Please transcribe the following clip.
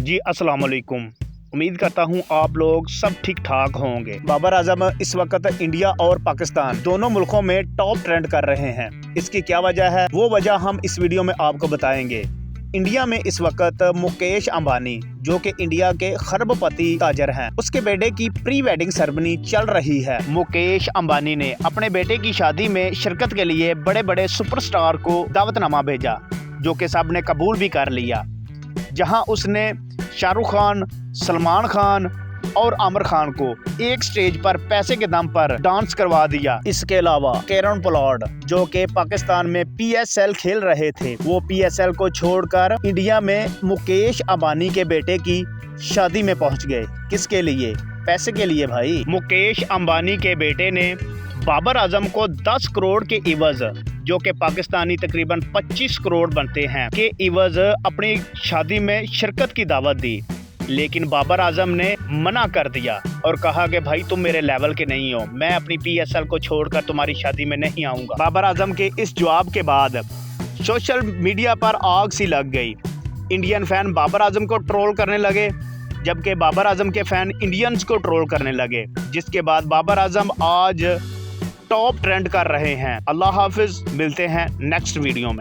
जी अस्सलाम वालेकुम। उम्मीद करता हूँ आप लोग सब ठीक ठाक होंगे। बाबर आजम इस वक्त इंडिया और पाकिस्तान दोनों मुल्कों में टॉप ट्रेंड कर रहे हैं। इसकी क्या वजह है, वो वजह हम इस वीडियो में आपको बताएंगे। इंडिया में इस वक्त मुकेश अंबानी, जो कि इंडिया के खरबपति ताजर हैं, उसके बेटे की प्री वेडिंग सेरेमनी चल रही है। मुकेश अंबानी ने अपने बेटे की शादी में शिरकत के लिए बड़े बड़े सुपरस्टार को दावतनामा भेजा, जो कि सब ने कबूल भी कर लिया। जहां उसने शाहरुख खान, सलमान खान और आमिर खान को एक स्टेज पर पैसे के दम पर डांस करवा दिया। इसके अलावा केरन पोलार्ड, जो कि पाकिस्तान में PSL खेल रहे थे, वो PSL को छोड़कर इंडिया में मुकेश अंबानी के बेटे की शादी में पहुंच गए। किसके लिए? पैसे के लिए भाई। मुकेश अंबानी के बेटे ने बाबर आजम को 10 करोड़ के इवज, जो कि पाकिस्तानी तकरीबन 25 करोड़ बनते हैं, के इवज अपनी शादी में शिरकत की दावत दी। लेकिन बाबर आजम ने मना कर दिया और कहा कि भाई तुम मेरे लेवल के नहीं हो, मैं अपनी PSL को छोड़कर तुम्हारी शादी में नहीं आऊँगा। बाबर आजम के इस जवाब के बाद सोशल मीडिया पर आग सी लग गई। इंडियन फैन बाबर आजम को ट्रोल करने लगे, जबकि बाबर आजम के फैन इंडियंस को ट्रोल करने लगे, जिसके बाद बाबर आजम आज टॉप ट्रेंड कर रहे हैं। अल्लाह हाफिज, मिलते हैं नेक्स्ट वीडियो में।